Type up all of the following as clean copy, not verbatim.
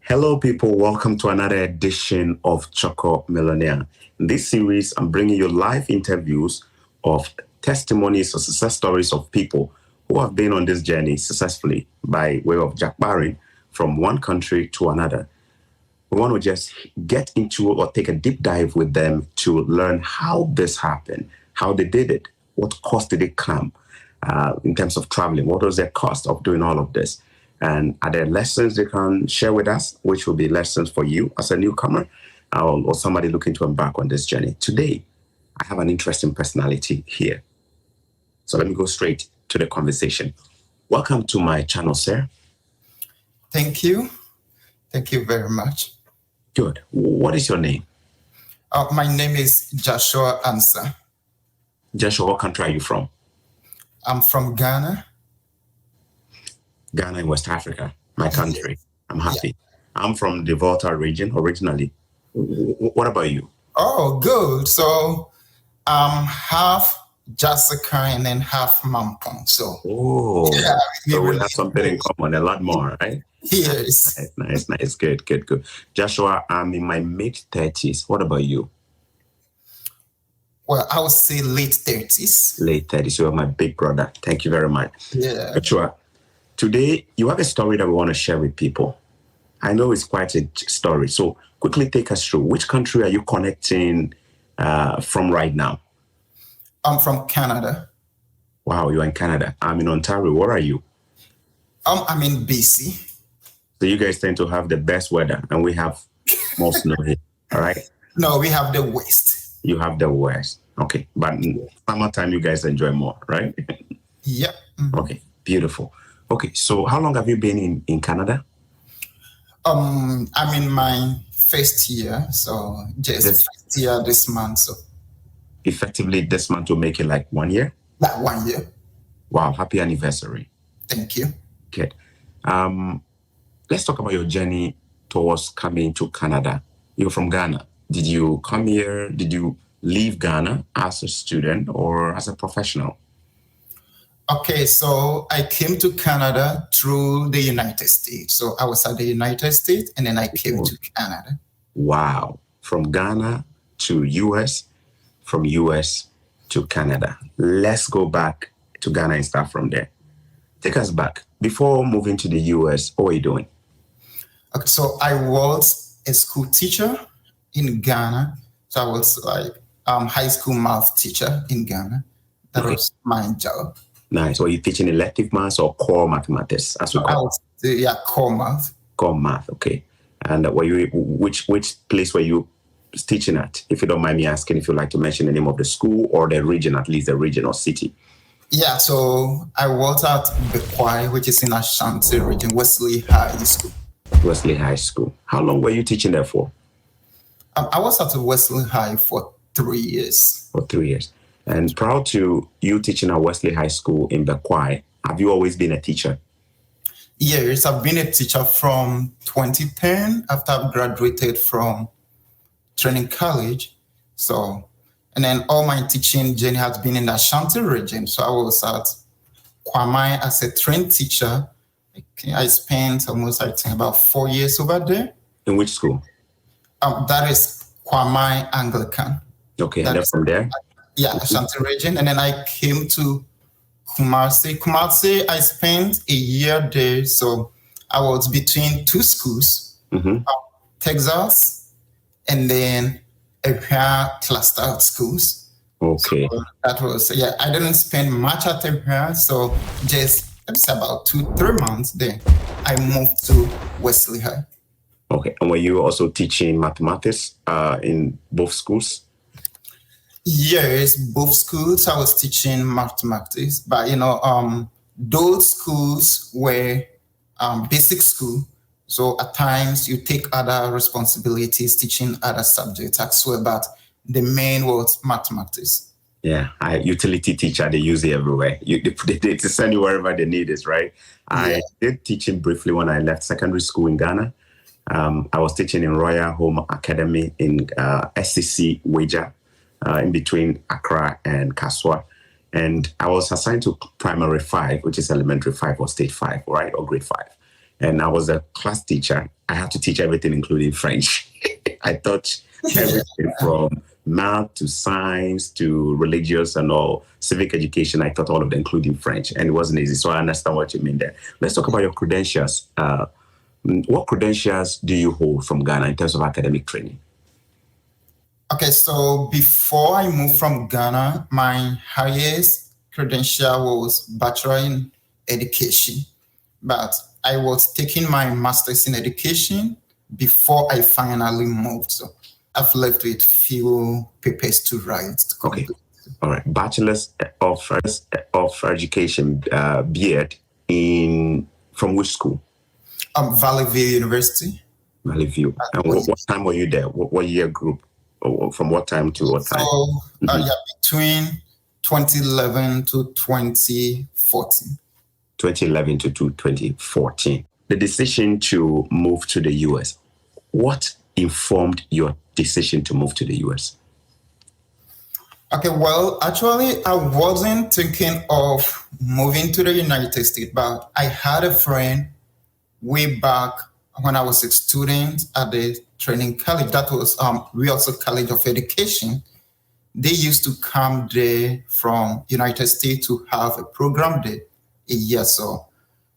Hello, people. Welcome to another edition of Chorkor Millionaire. In this series, I'm bringing you live interviews of testimonies or success stories of people who have been on this journey successfully by way of jackbarring from one country to another. We want to just get into or take a deep dive with them to learn how this happened, how they did it, what cost did it come in terms of traveling, what was the cost of doing all of this. And are there lessons they can share with us, which will be lessons for you as a newcomer or somebody looking to embark on this journey? Today, I have an interesting personality here. So let me go straight to the conversation. Welcome to my channel, sir. Thank you. Thank you very much. Good. What is your name? My name is Joshua Ansa. Joshua, what country are you from? I'm from Ghana. Ghana in West Africa, my country. I'm happy. Yeah. I'm from the Volta region originally. What about you? Oh, good. So I'm half Jessica and then half Mampong. So, so we have something in common, a lot more, right? Yes. Nice. Good. Joshua, I'm in my mid-30s. What about you? Well, I would say late 30s. Late 30s. You are my big brother. Thank you very much. Yeah. Joshua, today, you have a story that we want to share with people. I know it's quite a story. So quickly take us through. Which country are you connecting from right now? I'm from Canada. Wow, you're in Canada. I'm in Ontario. Where are you? I'm in BC. So you guys tend to have the best weather, and we have more snow here, all right? No, we have the West. You have the West. Okay, but in summertime, you guys enjoy more, right? Yep. Mm-hmm. Okay, beautiful. Okay, so how long have you been in Canada? I'm in my first year, so just first year this month. So effectively, this month will make it like 1 year? Like 1 year. Wow, happy anniversary. Thank you. Good. Let's talk about your journey towards coming to Canada. You're from Ghana. Did you come here? Did you leave Ghana as a student or as a professional? Okay, so I came to Canada through the United States. So I was at the United States and then I came to Canada. Wow. From Ghana to US, from US to Canada. Let's go back to Ghana and start from there. Take us back. Before moving to the US, what were you doing? Okay, so I was a school teacher in Ghana. So I was like high school math teacher in Ghana. That was my job. Nice. Were you teaching elective maths or core mathematics, as we call it? Yeah, core math. Core math, okay. And were you which place were you teaching at? If you don't mind me asking, if you'd like to mention the name of the school or the region, at least the region or city. Yeah, so I was at Bekwai, which is in Ashanti region, Wesley High School. Wesley High School. How long were you teaching there for? I was at Wesley High for 3 years. For 3 years. And prior to you teaching at Wesley High School in Bekwai, have you always been a teacher? Yes, I've been a teacher from 2010 after I've graduated from training college. So, and then all my teaching journey has been in the Ashanti region. So I was at Kwamai as a trained teacher. I spent almost, I think, about 4 years over there. In which school? That is Kwamai Anglican. Okay, and then from there? Yeah, Ashanti region. And then I came to Kumasi. Kumasi, I spent a year there. So I was between two schools, Texas and then Epia cluster schools. Okay. So that was, I didn't spend much at Epia. So just about 2-3 months there, I moved to Wesley High. Okay. And were you also teaching mathematics in both schools? Yes, both schools. I was teaching mathematics, but those schools were basic school. So at times you take other responsibilities, teaching other subjects as well, but the main was mathematics. Yeah, utility teacher, they use it everywhere. They send you wherever they need it, right? Yeah. I did teaching briefly when I left secondary school in Ghana. I was teaching in Royal Home Academy in SCC Weja. In between Accra and Kaswa. And I was assigned to primary 5, which is elementary 5 or stage 5, right? Or grade 5. and I was a class teacher. I had to teach everything, including French. I taught everything from math to science to religious and all civic education. I taught all of them, including French, and it wasn't easy. So I understand what you mean there. Let's talk about your credentials. What credentials do you hold from Ghana in terms of academic training? Okay, so before I moved from Ghana, my highest credential was Bachelor in Education, but I was taking my Master's in Education before I finally moved. So I've left with few papers to write. Okay, all right. Bachelor's of Education, B.Ed from which school? Valley View University. Valley View. And what time were you there? What year group? From what time to what time? So, between 2011 to 2014. 2011 to 2014. The decision to move to the US. What informed your decision to move to the US? Okay, well, actually, I wasn't thinking of moving to the United States, but I had a friend way back when I was a student at the training college. That was also College of Education. They used to come there from United States to have a program there a year. So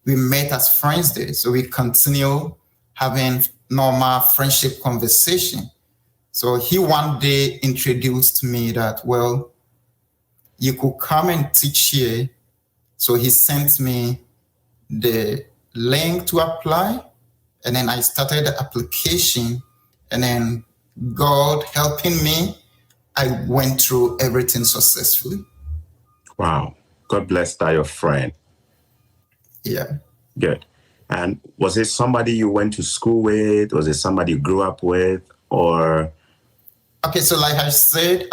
we met as friends there. So we continue having normal friendship conversation. So he one day introduced me that, well, you could come and teach here. So he sent me the link to apply. And then I started the application, and then God helping me, I went through everything successfully. Wow. God bless that, your friend. Yeah. Good. And was it somebody you went to school with? Was it somebody you grew up with? Or? Okay, so like I said,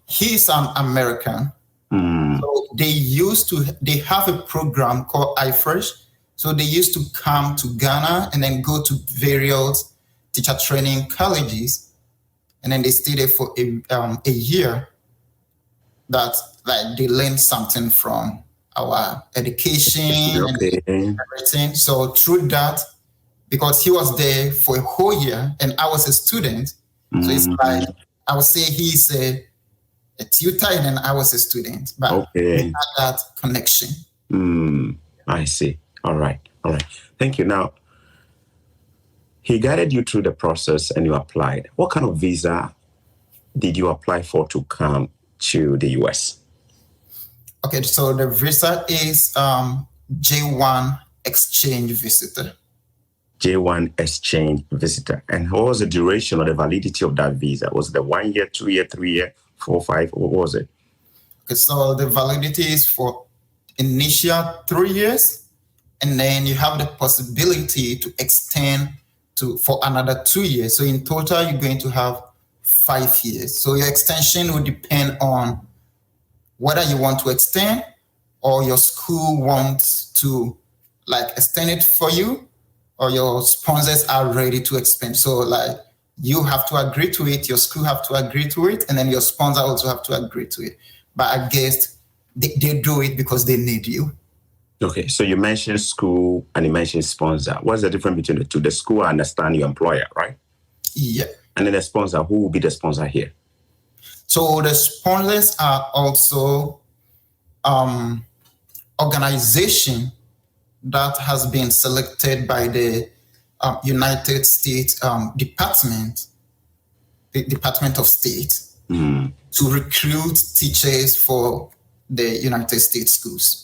he's an American. So they have a program called iFresh. So they used to come to Ghana and then go to various teacher training colleges, and then they stay there for a year. That like they learn something from our education and everything. So through that, because he was there for a whole year and I was a student, so it's like I would say he's a tutor and then I was a student, but we had that connection. I see. All right. Thank you. Now, he guided you through the process and you applied. What kind of visa did you apply for to come to the US? Okay, so the visa is J1 exchange visitor. J1 exchange visitor. And what was the duration or the validity of that visa? Was it the 1 year, 2 year, 3 year, 4, 5? What was it? Okay, so the validity is for initial 3 years. And then you have the possibility to extend for another 2 years. So in total, you're going to have 5 years. So your extension will depend on whether you want to extend or your school wants to like extend it for you, or your sponsors are ready to expand. So like you have to agree to it, your school have to agree to it, and then your sponsor also have to agree to it. But I guess they do it because they need you. Okay, so you mentioned school and you mentioned sponsor. What's the difference between the two? The school, I understand your employer, right? Yeah. And then the sponsor, who will be the sponsor here? So the sponsors are also organization that has been selected by the United States Department of State to recruit teachers for the United States schools.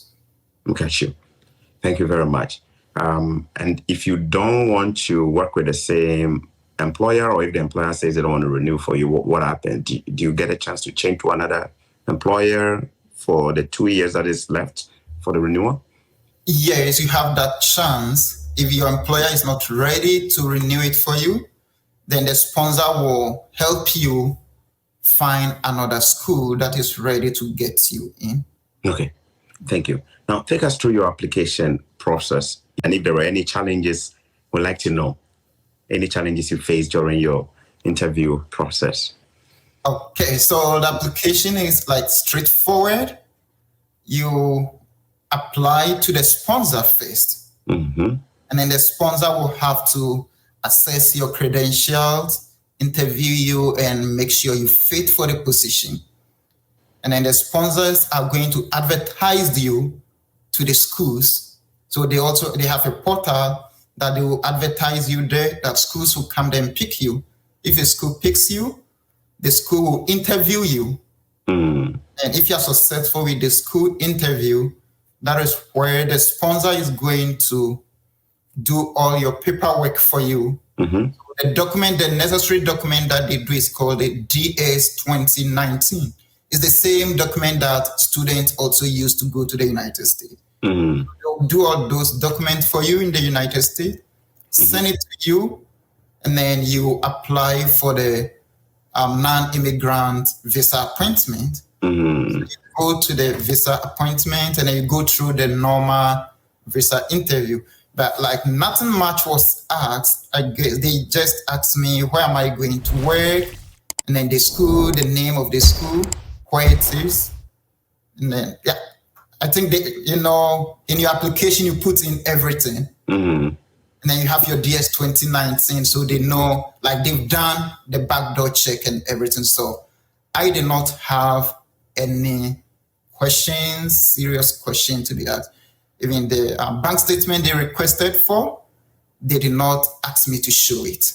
Okay, sure. Thank you very much. And if you don't want to work with the same employer, or if the employer says they don't want to renew for you, what happens? Do you get a chance to change to another employer for the 2 years that is left for the renewal? Yes, you have that chance. If your employer is not ready to renew it for you, then the sponsor will help you find another school that is ready to get you in. Okay, thank you. Now, take us through your application process. And if there were any challenges, we'd like to know. Any challenges you faced during your interview process? Okay, so the application is like straightforward. You apply to the sponsor first. And And then the sponsor will have to assess your credentials, interview you, and make sure you fit for the position. And then the sponsors are going to advertise you to the schools. So they have a portal that they will advertise you there, that schools will come there and pick you. If a school picks you, the school will interview you. And if you're successful with the school interview, that is where the sponsor is going to do all your paperwork for you. The necessary document that they do is called the DS 2019. It's the same document that students also use to go to the United States. They'll do all those documents for you in the United States, send it to you, and then you apply for the non-immigrant visa appointment. So you go to the visa appointment and then you go through the normal visa interview. But like nothing much was asked. I guess they just asked me, where am I going to work? And then the school, the name of the school, where it is. And then, yeah, I think in your application, you put in everything. And then you have your DS 2019. So they know, like they've done the backdoor check and everything. So I did not have any serious questions to be asked. Even the bank statement they requested for, they did not ask me to show it.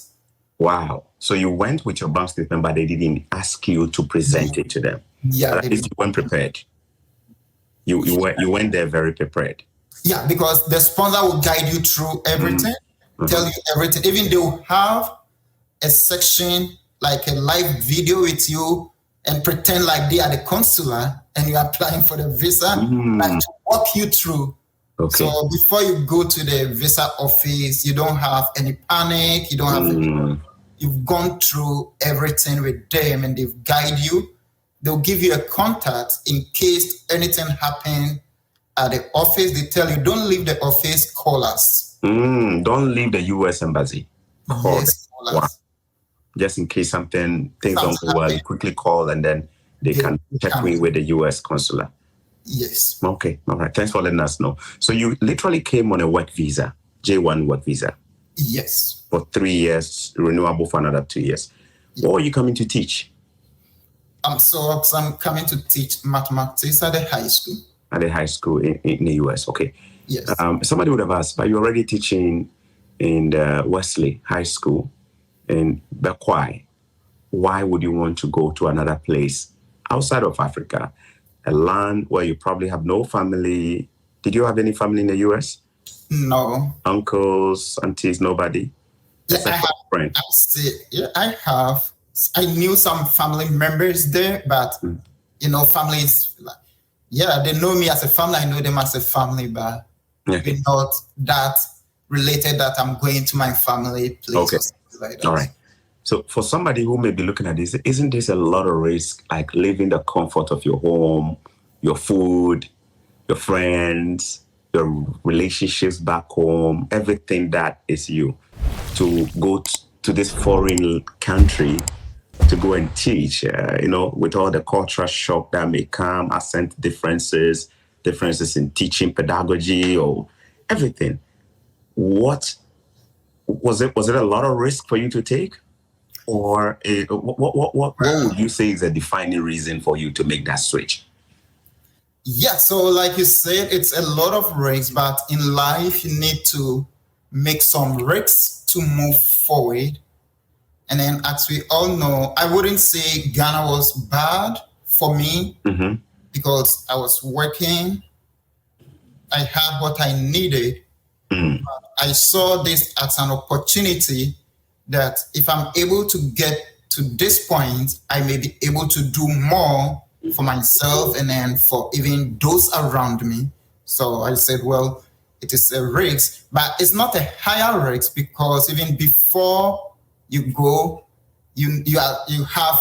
Wow. So you went with your bank statement, but they didn't ask you to present it to them. Yeah. But at least you weren't prepared. You went there very prepared. Yeah, because the sponsor will guide you through everything, tell you everything. Even they will have a section, like a live video with you, and pretend like they are the consular and you're applying for the visa, like to walk you through. Okay. So before you go to the visa office, you don't have any panic. You don't have you've gone through everything with them and they've guided you. They'll give you a contact in case anything happened at the office. They tell you, don't leave the office, call us. Don't leave the U.S. embassy. Call us. Wow. Just in case things don't go well, you quickly call and then they can check me with the U.S. consular. Yes. Okay. All right. Thanks for letting us know. So you literally came on a work visa, J1 work visa. Yes. For 3 years, renewable for another 2 years. What are you coming to teach? So I'm coming to teach mathematics at the high school. At the high school in the US, okay. Yes. Somebody would have asked, but you're already teaching in the Wesley High School in Bekwai. Why would you want to go to another place outside of Africa, a land where you probably have no family? Did you have any family in the US? No. Uncles, aunties, nobody? Yeah, I have. Friend. I have. I knew some family members there, but families, they know me as a family. I know them as a family, but we're not that related that I'm going to my family place or something like that. All right. So for somebody who may be looking at this, isn't this a lot of risk, like leaving the comfort of your home, your food, your friends, your relationships back home, everything that is you, to go to this foreign country to go and teach, with all the cultural shock that may come, accent differences in teaching pedagogy or everything. What was it a lot of risk for you to take? Or what would you say is a defining reason for you to make that switch? Yeah, so like you said, it's a lot of risks, but in life you need to make some risks to move forward. And then, as we all know, I wouldn't say Ghana was bad for me because I was working. I had what I needed. I saw this as an opportunity that if I'm able to get to this point, I may be able to do more for myself and then for even those around me. So I said, well, it is a risk, but it's not a higher risk because even before you go, you have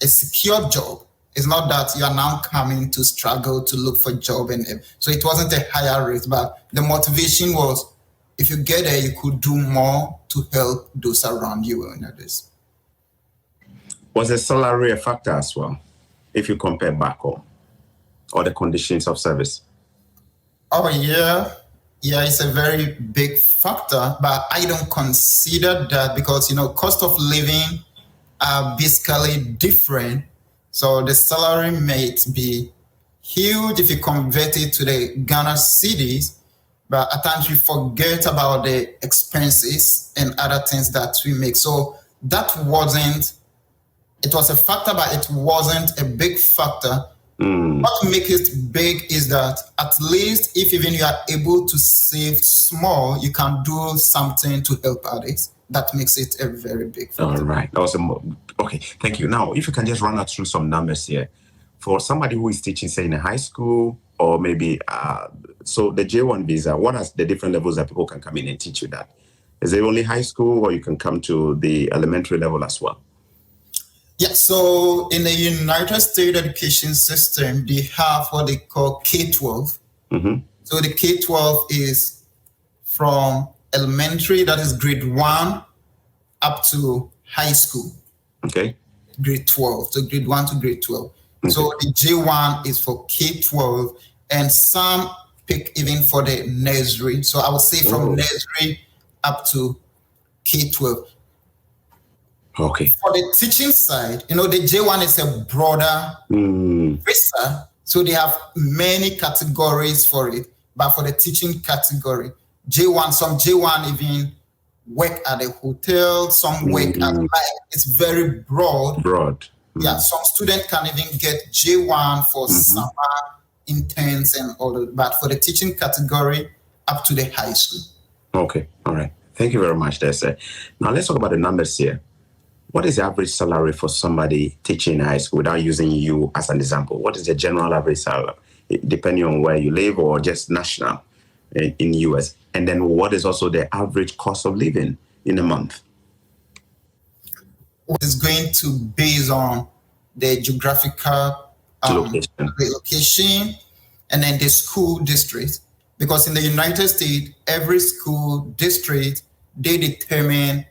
a secure job. It's not that you are now coming to struggle to look for a job. And so it wasn't a higher risk, but the motivation was if you get there, you could do more to help those around you and others. Was the salary a factor as well, if you compare back home, or the conditions of service? Oh, yeah. Yeah, it's a very big factor, but I don't consider that because, cost of living are basically different. So the salary may be huge if you convert it to the Ghana cities, but at times we forget about the expenses and other things that we make. So it was a factor, but it wasn't a big factor. What makes it big is that at least if even you are able to save small, you can do something to help others. That makes it a very big factor. All right. Okay. Thank you. Now, if you can just run us through some numbers here. For somebody who is teaching, say, in a high school or maybe, so the J1 visa, what are the different levels that people can come in and teach you that? Is it only high school or you can come to the elementary level as well? Yeah, so in the United States education system, they have what they call K-12. So the K-12 is from elementary, that is grade 1, up to high school. Okay. Grade 12, so grade 1 to grade 12. Okay. So the J1 is for K-12, and some pick even for the nursery. So I would say from nursery up to K-12. Okay. For the teaching side, the J1 is a broader visa, so they have many categories for it. But for the teaching category, some J1 even work at a hotel, some work at it's very broad. Yeah, some students can even get J1 for summer interns and all that. But for the teaching category, up to the high school. Okay, all right. Thank you very much, there, sir. Now let's talk about the numbers here. What is the average salary for somebody teaching in high school without using you as an example? What is the general average salary, depending on where you live or just national in US? And then what is also the average cost of living in a month? It's going to base on the geographical location and then the school district. Because in the United States, every school district, they determine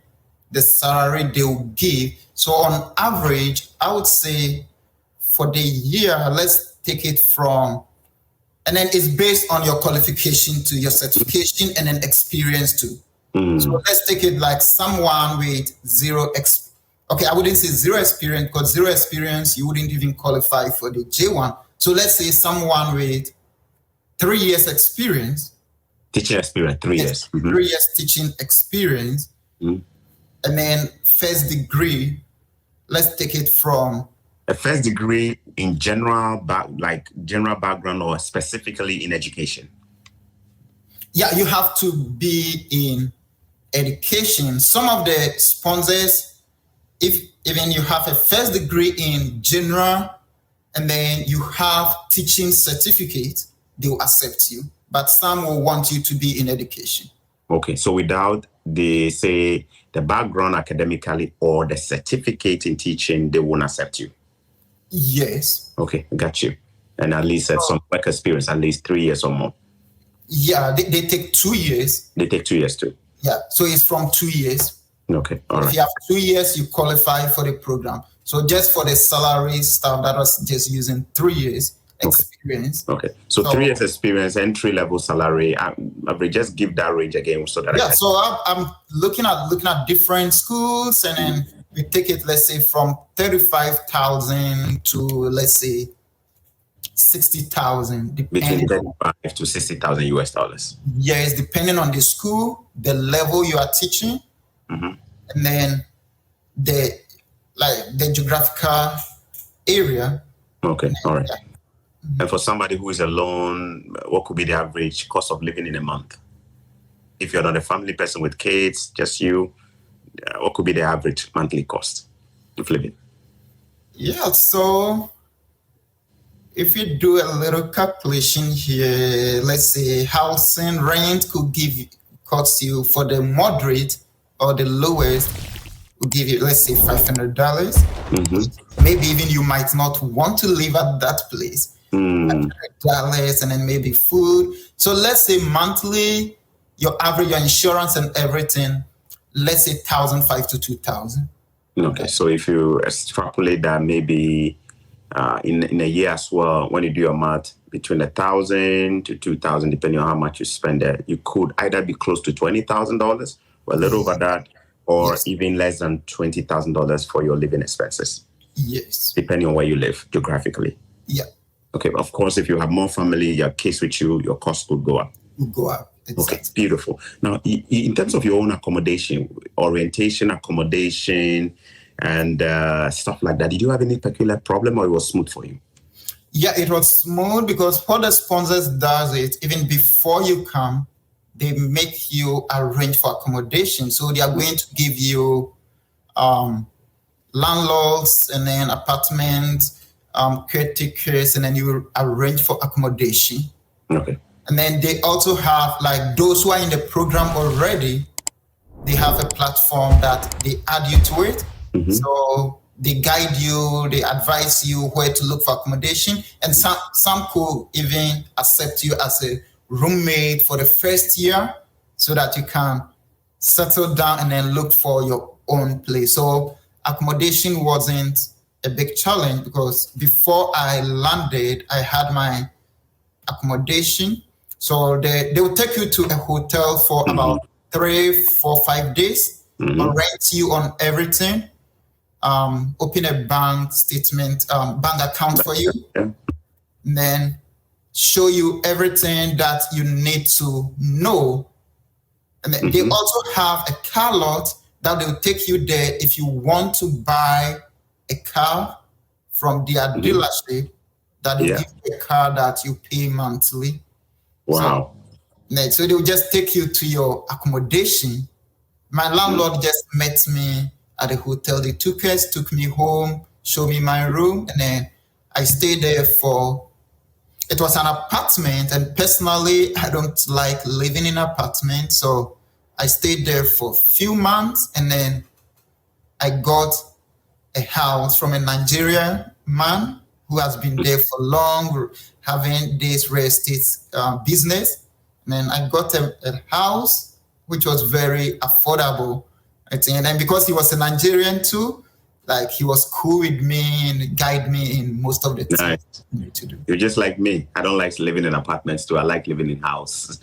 the salary they will give. So on average, I would say for the year, let's take it from, and then it's based on your qualification to your certification and then experience too. So let's take it like someone with I wouldn't say zero experience, because zero experience, you wouldn't even qualify for the J1. So let's say someone with 3 years experience. Teaching experience, 3 years. 3 years teaching experience. And then first degree, let's take it from a first degree in general background or specifically in education. Yeah, you have to be in education. Some of the sponsors, if even you have a first degree in general and then you have teaching certificate, they will accept you. But some will want you to be in education. Okay, so without the background academically or the certificate in teaching, they won't accept you. Yes. Okay, got you. And at least some work experience, at least 3 years or more. Yeah, they take 2 years. They take 2 years too. Yeah, so it's from 2 years. Okay, all right. If you have 2 years, you qualify for the program. So just for the salary stuff, that was just using 3 years experience. Okay. So 3 years experience, entry level salary. I will just give that range again so that. Yeah. So I'm looking at different schools, and then we take it, let's say, from 35,000 to let's say 60,000, between 35 to 60,000 US dollars. Yes, depending on the school, the level you are teaching, and then the geographical area. Okay. All right. And for somebody who is alone, what could be the average cost of living in a month? If you're not a family person with kids, just you, what could be the average monthly cost of living? Yeah, so if you do a little calculation here, let's say housing rent cost you for the moderate or the lowest, will give you, let's say, $500. Maybe even you might not want to live at that place. $500, and then maybe food. So let's say monthly, your average, your insurance and everything, let's say $1,500 to $2,000. Okay, so if you extrapolate that, maybe in a year as well, when you do your math, between 1,000 to 2,000, depending on how much you spend there. You could either be close to $20,000 or a little over that, or even less than $20,000 for your living expenses. Yes. Depending on where you live geographically. Yeah. Okay, of course, if you have more family, your kids with you, your cost could go up. Exactly. Okay, beautiful. Now, in terms of your own accommodation, orientation, accommodation, and stuff like that, did you have any peculiar problem, or it was smooth for you? Yeah, it was smooth because what the sponsors does it, even before you come, they make you arrange for accommodation. So they are going to give you landlords and then apartments, caretakers, and then you arrange for accommodation. Okay. And then they also have, like, those who are in the program already, they have a platform that they add you to it. Mm-hmm. So they guide you, they advise you where to look for accommodation. And some could even accept you as a roommate for the first year so that you can settle down and then look for your own place. So accommodation wasn't a big challenge because before I landed, I had my accommodation. So they will take you to a hotel for about 3, 4, 5 days, rent you on everything, open a bank statement, bank account for you, and then show you everything that you need to know. And then they also have a car lot that will take you there if you want to buy a car from their dealership, that will give you a car that you pay monthly. Wow. So they will just take you to your accommodation. My landlord just met me at the hotel. They took me home, showed me my room, and then I stayed there it was an apartment, and personally, I don't like living in an apartment. So I stayed there for a few months, and then I got a house from a Nigerian man who has been there for long, having this real estate business. And then I got a house which was very affordable, I think. And then because he was a Nigerian too, like, he was cool with me and guide me in most of the things I need to do. You're just like me. I don't like living in apartments too. I like living in house. I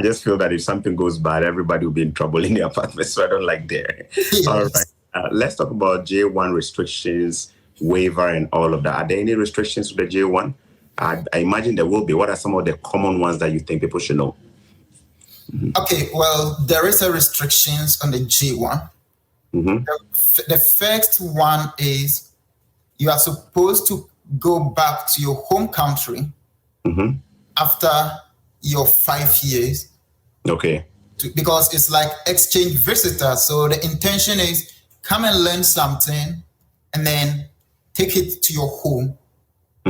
just feel that if something goes bad, everybody will be in trouble in the apartment. So I don't like there. Yes. All right. Let's talk about J1 restrictions, waiver, and all of that. Are there any restrictions to the J1? I imagine there will be. What are some of the common ones that you think people should know? Okay, well, there is a restrictions on the J1. The first one is you are supposed to go back to your home country after your 5 years. Okay. Because it's like exchange visitor. So the intention is come and learn something and then take it to your home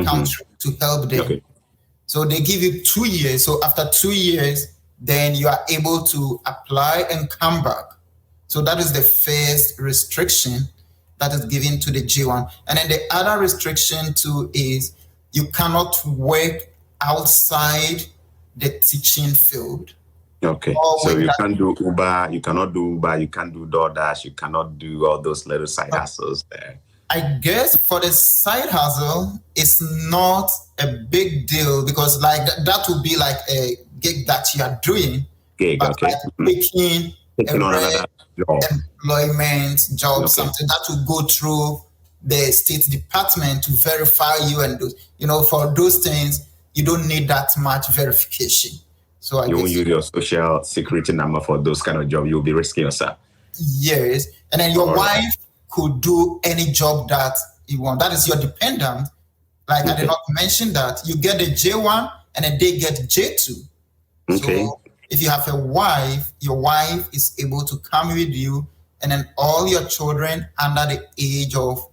country to help them. Okay. So they give you 2 years. So after 2 years, then you are able to apply and come back. So that is the first restriction that is given to the J1. And then the other restriction too is you cannot work outside the teaching field. Okay. So you can't do Uber, you cannot do Uber, you can't do DoorDash, you cannot do all those little side hustles there. I guess for the side hustle, it's not a big deal because like that would be like a gig that you are doing. Gig, okay. Like taking on another job. Employment job, something that will go through the State Department to verify you, and for those things you don't need that much verification. So you won't use your social security number for those kind of jobs. You'll be risking yourself. Yes, and then your wife could do any job that you want. That is your dependent. Like I did not mention that you get the J1 and then they get J2. Okay. So if you have a wife, your wife is able to come with you, and then all your children under the age of,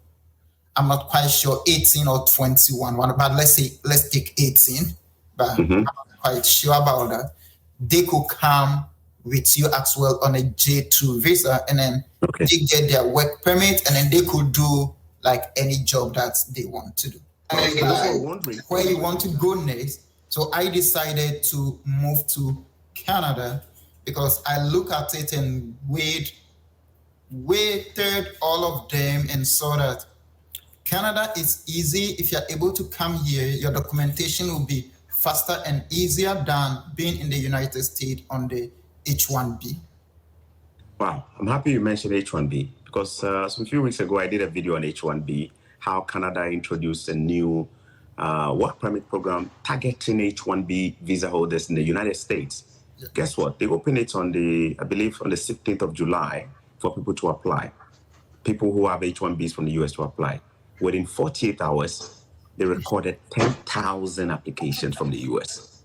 I'm not quite sure, 18 or 21, but let's take 18, but I'm not quite sure about that. They could come with you as well on a J2 visa, and then they get their work permit, and then they could do like any job that they want to do. Where you want to go next? So I decided to move to Canada because I look at it and weighted all of them and saw that Canada is easy. If you're able to come here, your documentation will be faster and easier than being in the United States on the H-1B. Wow, I'm happy you mentioned H-1B because some few weeks ago I did a video on H-1B, how Canada introduced a new work permit program targeting H-1B visa holders in the United States. Yeah. Guess what? They opened it on I believe on the 16th of July for people to apply. People who have H-1Bs from the US to apply. Within 48 hours, they recorded 10,000 applications from the US.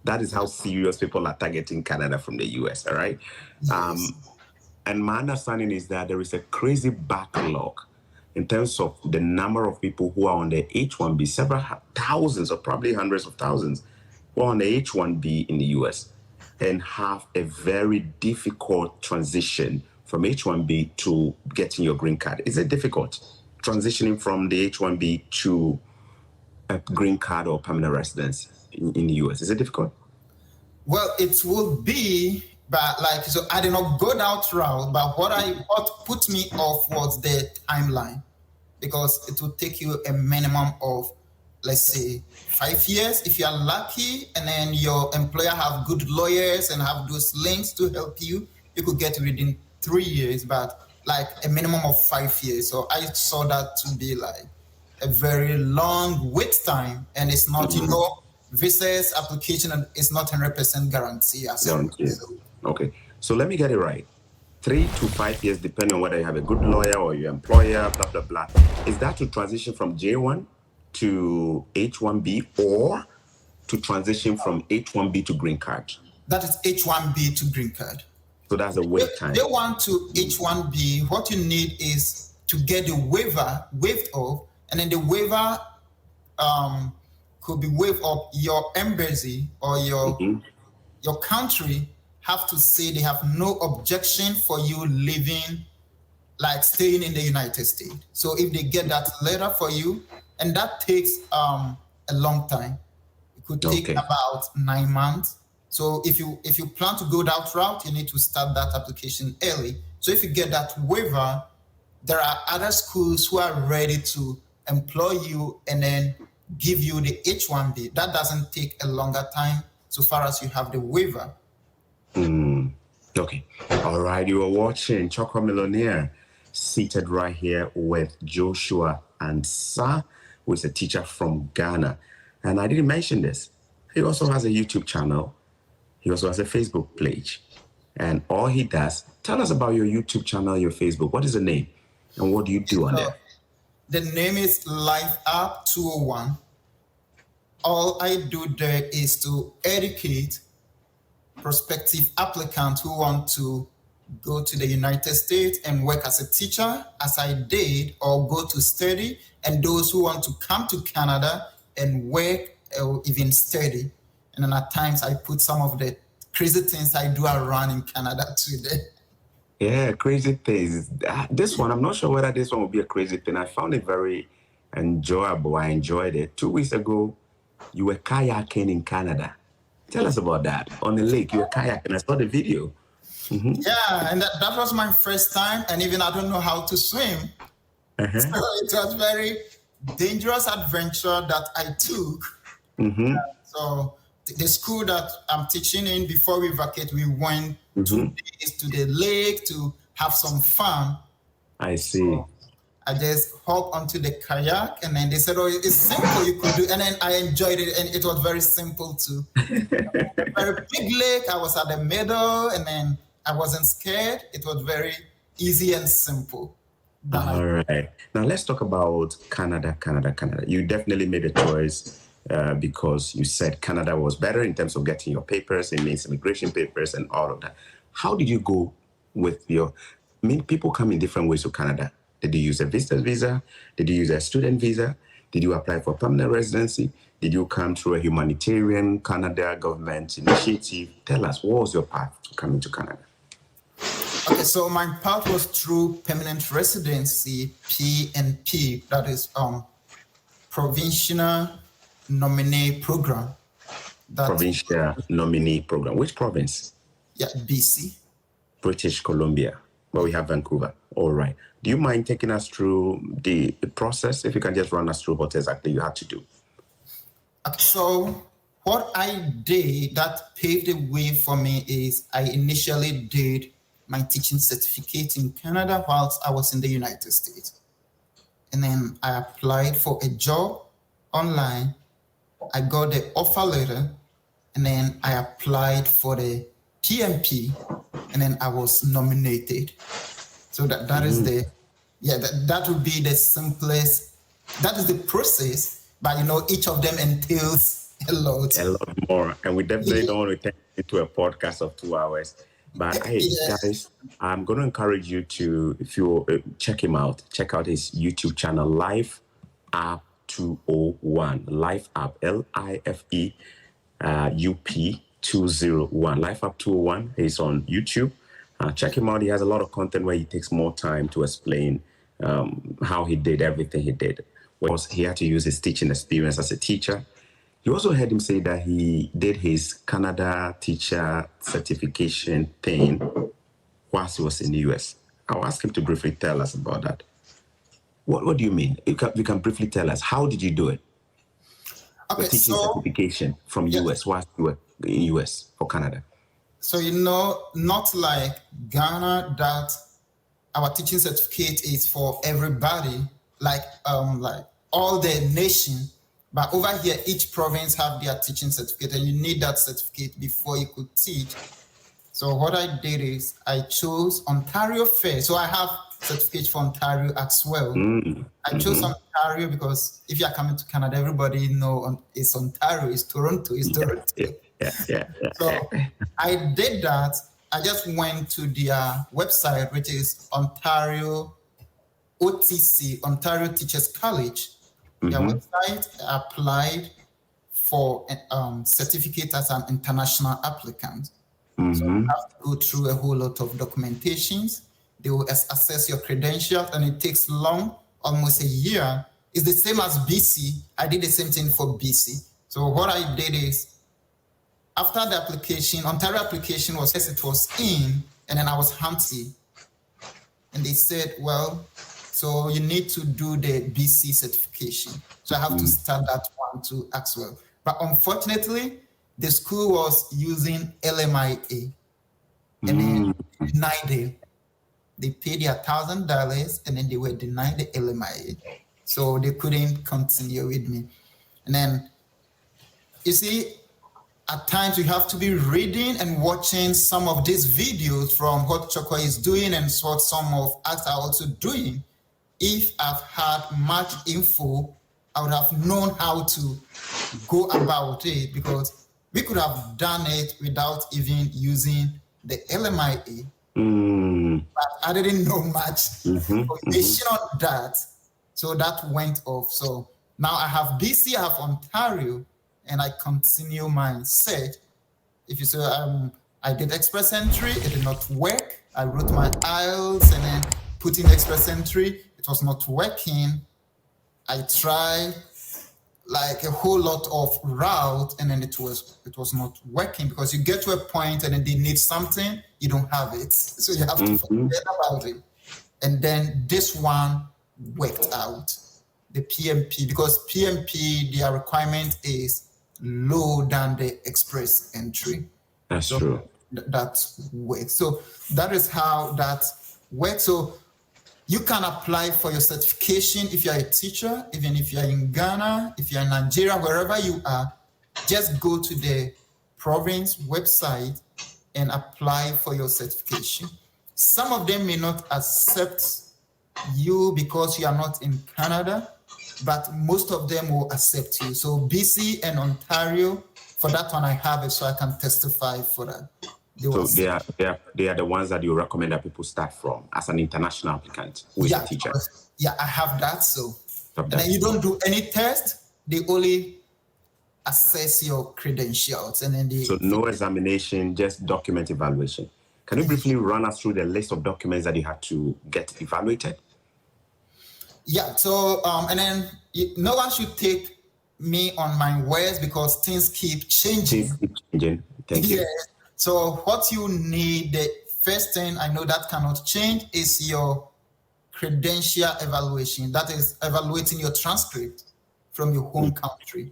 That is how serious people are targeting Canada from the US, all right? Yes. And my understanding is that there is a crazy backlog in terms of the number of people who are on the H-1B, several thousands or probably hundreds of thousands who are on the H-1B in the US and have a very difficult transition from H-1B to getting your green card. Is it difficult transitioning from the H-1B to a green card or permanent residence in the US? Is it difficult? Well, it will be, but so I did not go that route, but what put me off was the timeline, because it would take you a minimum of, let's say, 5 years if you are lucky, and then your employer have good lawyers and have those links to help you. You could get within 3 years, but like a minimum of 5 years. So I saw that to be like a very long wait time, and it's not, visas application is not 100% guarantee. Okay, so let me get it right. 3 to 5 years, depending on whether you have a good lawyer or your employer, blah, blah, blah. Is that to transition from J1 to H1B or to transition from H1B to green card? That is H1B to green card. So that's a wait time. They want to H1B. What you need is to get the waiver waived off, and then the waiver could be waived off. Your embassy or your country have to say they have no objection for you living, like staying in the United States. So if they get that letter for you, and that takes a long time. It could take about 9 months. So if you plan to go that route, you need to start that application early. So if you get that waiver, there are other schools who are ready to employ you and then give you the H-1B. That doesn't take a longer time so far as you have the waiver. Okay. All right. You are watching Chorkor Millionaire, seated right here with Joshua Ansah, who is a teacher from Ghana. And I didn't mention this. He also has a YouTube channel. He also has a Facebook page. And all he does, tell us about your YouTube channel, your Facebook. What is the name? And what do you do on there? The name is Life App 201. All I do there is to educate prospective applicants who want to go to the United States and work as a teacher, as I did, or go to study, and those who want to come to Canada and work or even study. And then at times I put some of the crazy things I do around in Canada today. Yeah, crazy things. This one, I'm not sure whether this one will be a crazy thing. I found it very enjoyable. I enjoyed it. 2 weeks ago, you were kayaking in Canada. Tell us about that. On the lake, you were kayaking. I saw the video. Yeah, and that was my first time, and even I don't know how to swim. So it was very dangerous adventure that I took. So the school that I'm teaching in, before we vacate, we went 2 days to the lake to have some fun. I see. So I just hopped onto the kayak, and then they said, "Oh, it's simple, you could do." And then I enjoyed it, and it was very simple too. Very big lake. I was at the middle, and then I wasn't scared. It was very easy and simple. All right. Now let's talk about Canada. You definitely made a choice because you said Canada was better in terms of getting your papers, it means immigration papers and all of that. How did you go with many people come in different ways to Canada. Did you use a visitor's visa? Did you use a student visa? Did you apply for permanent residency? Did you come through a humanitarian Canada government initiative? Tell us, what was your path to coming to Canada? Okay, so my path was through permanent residency, PNP, that is Provincial Nominee Program. Provincial Nominee Program. Which province? Yeah, BC. British Columbia. Well, we have Vancouver. All right. Do you mind taking us through the process? If you can just run us through what exactly you had to do. So what I did that paved the way for me is I initially did my teaching certificate in Canada whilst I was in the United States. And then I applied for a job online. I got the offer letter, and then I applied for the PMP, and then I was nominated. So that is that would be the simplest. That is the process, but each of them entails a lot. A lot more. And we definitely don't want to turn it into a podcast of 2 hours. But hey, guys, I'm going to encourage you to, if you check him out, check out his YouTube channel, Life App 201. Life App, LIFE UP 201. Life App 201 is on YouTube. Check him out. He has a lot of content where he takes more time to explain how he did everything he did. Was he had to use his teaching experience as a teacher. You also heard him say that he did his Canada teacher certification thing whilst he was in the US. I'll ask him to briefly tell us about that. What do you mean? You can briefly tell us, how did you do it? Okay, the teaching certification from US whilst you were in US or Canada. So, not like Ghana, that our teaching certificate is for everybody, like all the nation. But over here, each province have their teaching certificate, and you need that certificate before you could teach. So what I did is I chose Ontario first. So I have certificate for Ontario as well. I chose Ontario because if you are coming to Canada, everybody know it's Ontario, it's Toronto, it's Toronto. Yeah. So I did that. I just went to their website, which is Ontario OTC, Ontario Teachers College. Their website, applied for a certificate as an international applicant. So you have to go through a whole lot of documentations. They will assess your credentials, and it takes long, almost a year. It's the same as BC. I did the same thing for BC. So what I did is, after the application, Ontario application was in, and then I was Hampty. And they said, well, so you need to do the BC certification. So I have to start that one too as well. But unfortunately, the school was using LMIA, and then denied it. They paid their $1,000, and then they were denied the LMIA. So they couldn't continue with me. And then, you see, at times you have to be reading and watching some of these videos from what Chorkor is doing and what some of us are also doing. If I've had much info, I would have known how to go about it, because we could have done it without even using the LMIA. But I didn't know much information on that. So that went off. So now I have BC, I have Ontario, and I continue my search. If you say I did express entry, it did not work. I wrote my IELTS and then put in express entry. It was not working. I tried like a whole lot of route, and then it was not working, because you get to a point and then they need something, you don't have it. So you have to forget about it. And then this one worked out, the PMP, because PMP, their requirement is lower than the express entry. That's true. That works. So that is how that works. So you can apply for your certification if you're a teacher, even if you're in Ghana, if you're in Nigeria, wherever you are. Just go to the province website and apply for your certification. Some of them may not accept you because you are not in Canada, but most of them will accept you. So BC and Ontario, for that one I have it, so I can testify for that. They are the ones that you recommend that people start from as an international applicant who is a teacher. Yeah, I have that. So and then you don't do any test, they only assess your credentials, and then so no examination, just document evaluation. Can you briefly run us through the list of documents that you had to get evaluated? Yeah, so and then no one should take me on my words, because things keep changing. Thank you. So what you need, the first thing I know that cannot change is your credential evaluation. That is evaluating your transcript from your home country.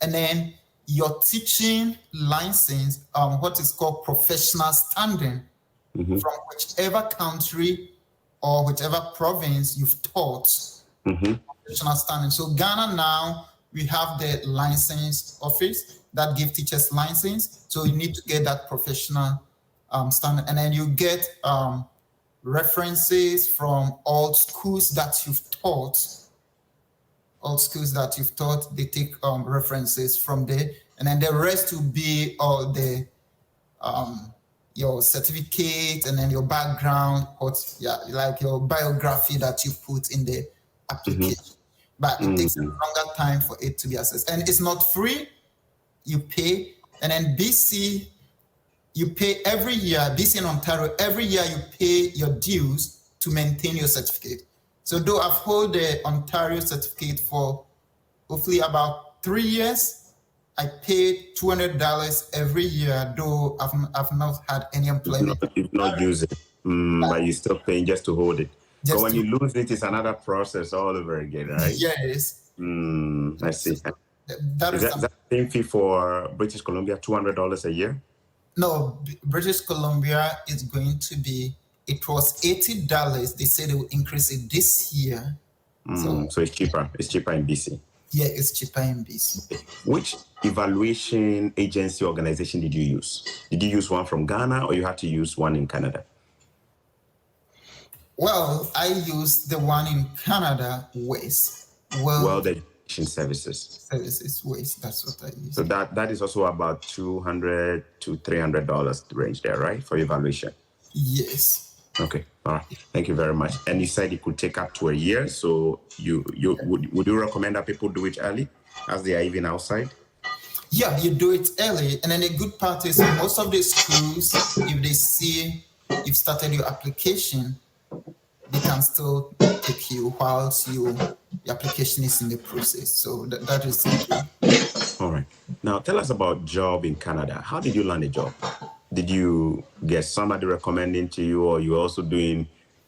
And then your teaching license, what is called professional standing from whichever country or whichever province you've taught, professional standing. So Ghana now, we have the license office that give teachers license. So you need to get that professional standing. And then you get references from all schools that you've taught. All schools that you've taught, they take references from there. And then the rest will be all the your certificate and then your background, like your biography that you put in the application. But it takes a longer time for it to be assessed. And it's not free, you pay. And then BC, you pay every year, BC and Ontario, every year you pay your dues to maintain your certificate. So though I've held the Ontario certificate for hopefully about 3 years, I paid $200 every year, though I've not had any employment. You've not used it, but you're still paying just to hold it. But when you lose it, it's another process all over again, right? Yes. I see. So that is that same fee for British Columbia, $200 a year? No, British Columbia is going to be, it was $80. They said they will increase it this year. So it's cheaper. It's cheaper in BC. Yeah, it's cheaper in BC. Which evaluation agency organization did you use? Did you use one from Ghana or you had to use one in Canada? Well, I used the one in Canada, WASE. World Education Services. WASE, that's what I used. So that is also about $200 to $300 range there, right, for evaluation? Yes. Okay, all right. Thank you very much. And you said it could take up to a year. So would you recommend that people do it early as they are even outside? Yeah, you do it early. And then the good part is most of the schools, if they see you've started your application, they can still take you whilst your application is in the process. So that is okay. All right. Now tell us about job in Canada. How did you land a job? Did you get somebody recommending to you, or you also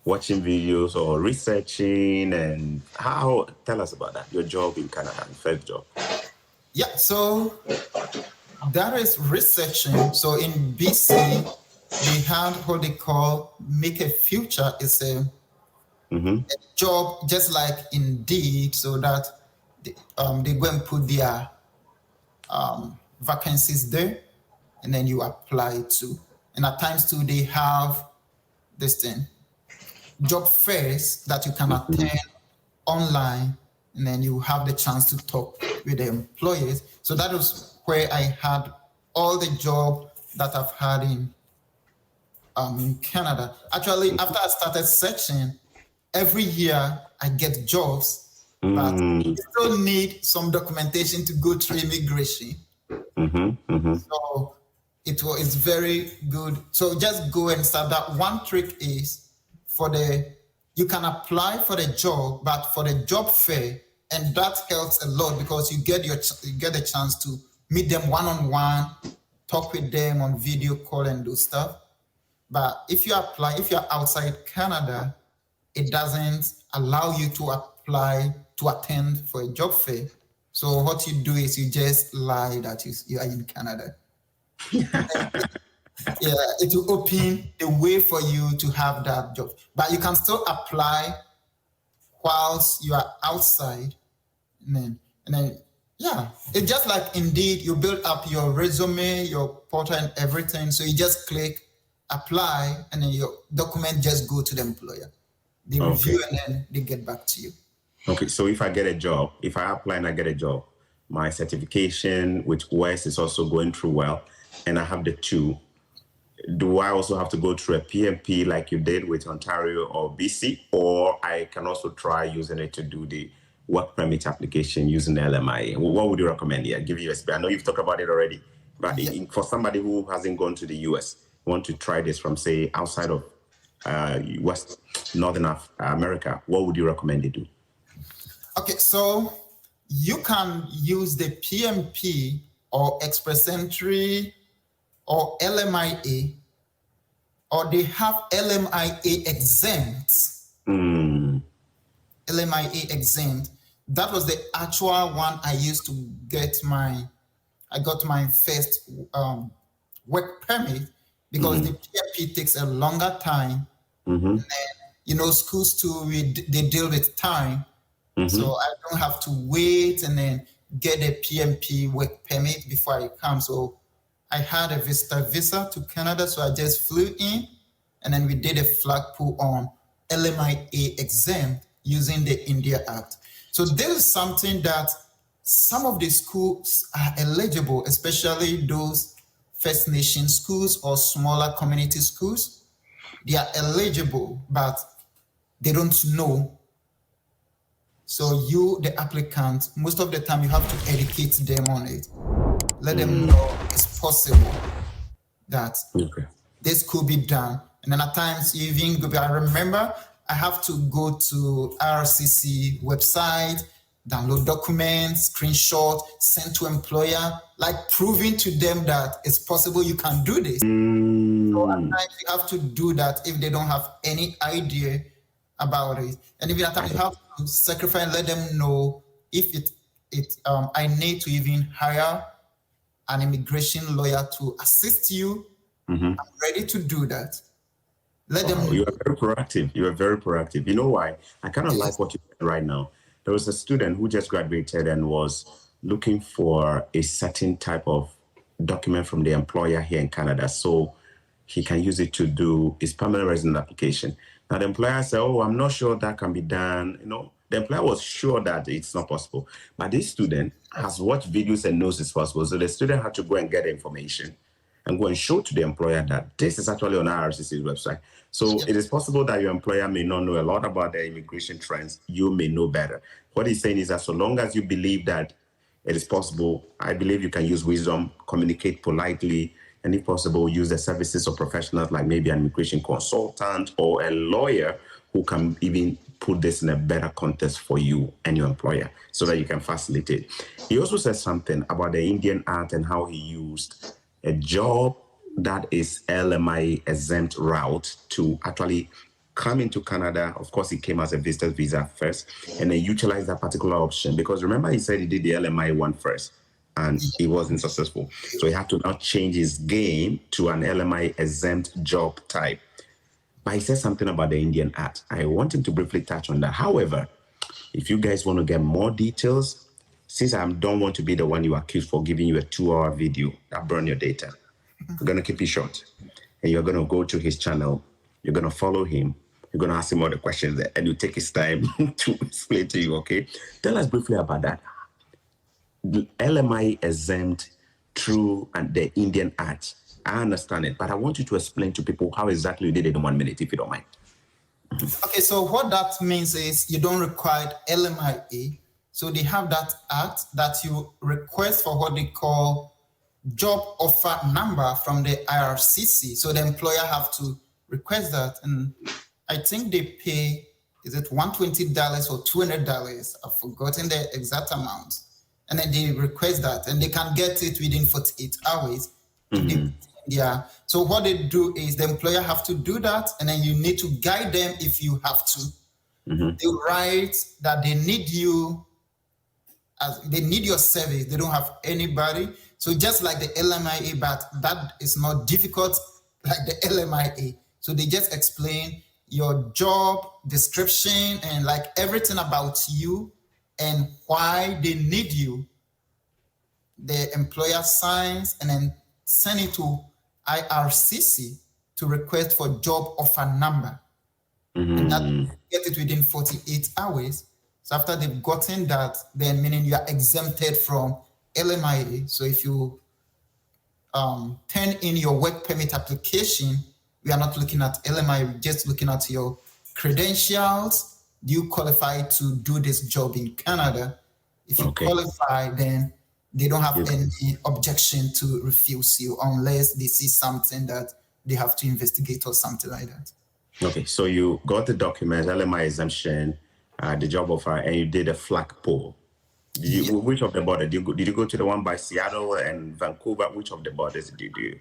watching videos or researching? And how? Tell us about that. Your job in Canada, first job. Yeah, so that is researching. So in BC, they have what they call Make a Future. It's a job just like Indeed, so that they go and put their vacancies there, and then you apply to. And at times too, they have this thing, job fairs that you can attend online, and then you have the chance to talk with the employers. So that was where I had all the job that I've had in Canada. Actually, after I started searching, every year I get jobs, but you still need some documentation to go through immigration. So it's very good. So just go and start. That one trick is you can apply for the job, but for the job fair, and that helps a lot because you get the chance to meet them one-on-one, talk with them on video call and do stuff. But if you're outside Canada, it doesn't allow you to apply to attend for a job fair. So what you do is you just lie that you are in Canada. Yeah, it will open a way for you to have that job. But you can still apply whilst you are outside. And then yeah, it's just like Indeed, you build up your resume, your portal and everything. So you just click apply, and then your document just go to the employer. They review and then they get back to you. Okay, so if I get a job, if I apply and I get a job, my certification with WES is also going through well, and I have the two. Do I also have to go through a PMP like you did with Ontario or BC, or I can also try using it to do the work permit application using the LMIA? What would you recommend here? Give you a I know you've talked about it already, but for somebody who hasn't gone to the US, want to try this from, say, outside of Northern America, what would you recommend they do? Okay, so you can use the PMP or Express Entry or LMIA or they have LMIA exempt. LMIA exempt. That was the actual one I used to get I got my first work permit, because the PMP takes a longer time. And, schools too, they deal with time. So I don't have to wait and then get a PMP work permit before I come. So I had a visitor visa to Canada, so I just flew in, and then we did a flag pull on LMIA exempt using the India Act. So there is something that some of the schools are eligible, especially those First Nation schools or smaller community schools. They are eligible, but they don't know. So you, the applicant, most of the time you have to educate them on it. Let them know it's possible that this could be done. And then at times you even go, I remember I have to go to RCC website, download documents, screenshot, send to employer, like proving to them that it's possible you can do this. So at times you have to do that if they don't have any idea about it. And even at times you have to sacrifice and let them know if I need to even hire an immigration lawyer to assist you. I'm ready to do that. Let them know. You are very proactive. You are very proactive. You know why? I kind of like what you said right now. There was a student who just graduated and was looking for a certain type of document from the employer here in Canada, so he can use it to do his permanent resident application. Now the employer said, "Oh, I'm not sure that can be done." The employer was sure that it's not possible, but this student has watched videos and knows it's possible. So the student had to go and get information and go and show to the employer that this is actually on IRCC's website. So it is possible that your employer may not know a lot about the immigration trends. You may know better. What he's saying is that so long as you believe that it is possible, I believe you can use wisdom, communicate politely, and if possible, use the services of professionals like maybe an immigration consultant or a lawyer who can even put this in a better context for you and your employer so that you can facilitate. He also said something about the Indian Act and how he used a job that is LMI exempt route to actually come into Canada. Of course, he came as a visitor's visa first and then utilize that particular option, because remember he said he did the LMI one first and he wasn't successful. So he had to now change his game to an LMI exempt job type. But he said something about the Indian Act. I want him to briefly touch on that. However, if you guys want to get more details, since I don't want to be the one you accuse for giving you a 2-hour video that burn your data, I'm going to keep it short. And you're going to go to his channel. You're going to follow him. You're going to ask him all the questions there, and you take his time to explain to you, okay? Tell us briefly about that. The LMI exempt through the Indian Act. I understand it, but I want you to explain to people how exactly you did it in 1 minute, if you don't mind. Okay, so what that means is you don't require LMIA. So they have that act that you request for what they call job offer number from the IRCC. So the employer have to request that. And I think they pay, is it $120 or $200? I've forgotten the exact amount. And then they request that and they can get it within 48 hours. Yeah. So what they do is the employer have to do that, and then you need to guide them if you have to. They write that they need you, as they need your service. They don't have anybody. So just like the LMIA, but that is not difficult like the LMIA. So they just explain your job description and like everything about you and why they need you. The employer signs and then send it to IRCC to request for job offer number. And that get it within 48 hours. So after they've gotten that, then meaning you are exempted from LMIA. So if you turn in your work permit application, we are not looking at LMIA, we're just looking at your credentials. Do you qualify to do this job in Canada? If you qualify, then they don't have any objection to refuse you unless they see something that they have to investigate or something like that. Okay, so you got the document, LMI exemption, the job offer, and you did a flag poll. Which of the borders? Did you go to the one by Seattle and Vancouver? Which of the borders did you do?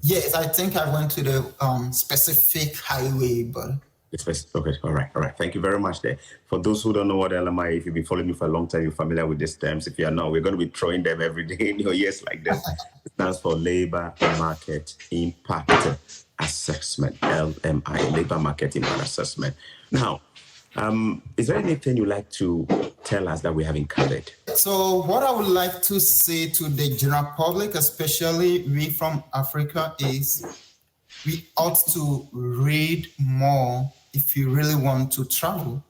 Yes, I think I went to the specific highway, but Okay, all right. Thank you very much there. For those who don't know what LMI, if you've been following me for a long time, you're familiar with these terms. If you're not, we're going to be throwing them every day in your ears like this. It stands for Labor Market Impact Assessment, LMI, Labor Market Impact Assessment. Now, is there anything you'd like to tell us that we haven't covered? so what I would like to say to the general public, especially we from Africa, is we ought to read more if you really want to travel.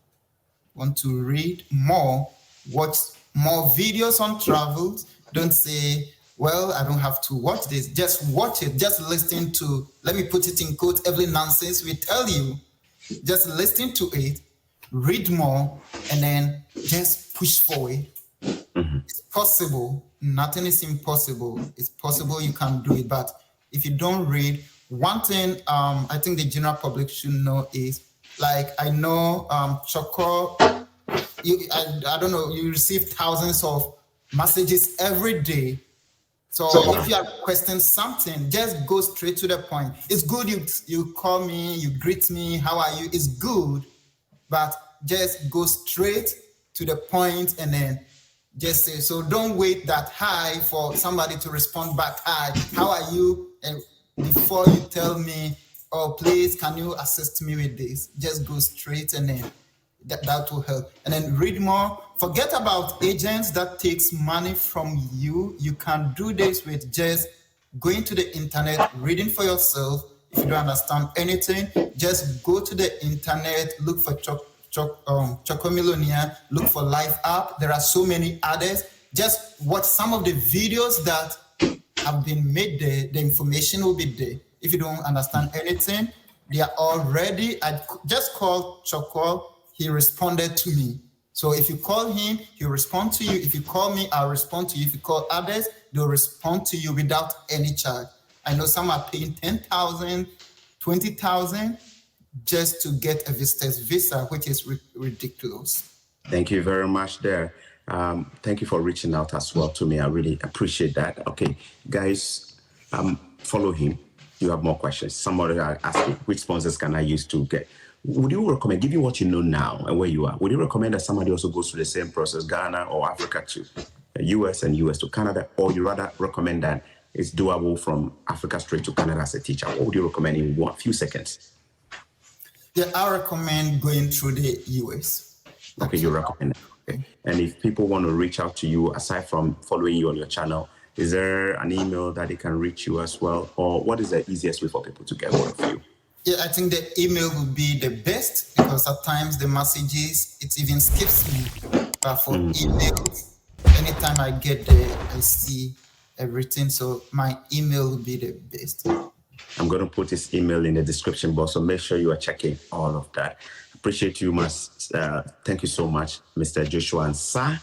Want to read more, watch more videos on travels. Don't say, well, I don't have to watch this. Just watch it. Just listen to, let me put it in quotes, every nonsense we tell you. Just listen to it, read more, and then just push forward. It's possible. Nothing is impossible. It's possible you can do it. But if you don't read, one thing I think the general public should know is, like, I know Chorkor, I don't know, you receive thousands of messages every day. So if you are questioning something, just go straight to the point. It's good you call me, you greet me, how are you? It's good, but just go straight to the point and then just say, so don't wait that high for somebody to respond back, hi, how are you? And before you tell me, oh, please, can you assist me with this? Just go straight and then that will help. And then read more. Forget about agents that takes money from you. You can do this with just going to the internet, reading for yourself. If you don't understand anything, just go to the internet, look for Chorkor Millionaire, look for Life App. There are so many others. Just watch some of the videos that have been made there. The information will be there. If you don't understand anything, they are all ready. I just called Chorkor. He responded to me. So if you call him, he'll respond to you. If you call me, I'll respond to you. If you call others, they'll respond to you without any charge. I know some are paying 10,000, 20,000 just to get a visitor's visa, which is ridiculous. Thank you very much there. Thank you for reaching out as well to me. I really appreciate that. Okay, guys, follow him. You have more questions. Somebody asking, which sponsors can I use to get? Would you recommend, given what you know now and where you are, would you recommend that somebody also goes through the same process, Ghana or Africa to US and US to Canada, or you rather recommend that it's doable from Africa straight to Canada as a teacher? What would you recommend in one few seconds? Yeah, I recommend going through the US. Okay, you recommend it. Okay. And if people want to reach out to you, aside from following you on your channel, is there an email that they can reach you as well? Or what is the easiest way for people to get hold of you? Yeah, I think the email would be the best, because at times the messages, it even skips me. But for emails, anytime I get there, I see everything. So my email would be the best. I'm going to put his email in the description box, so make sure you are checking all of that. Appreciate you, thank you so much, Mr. Joshua Ansah.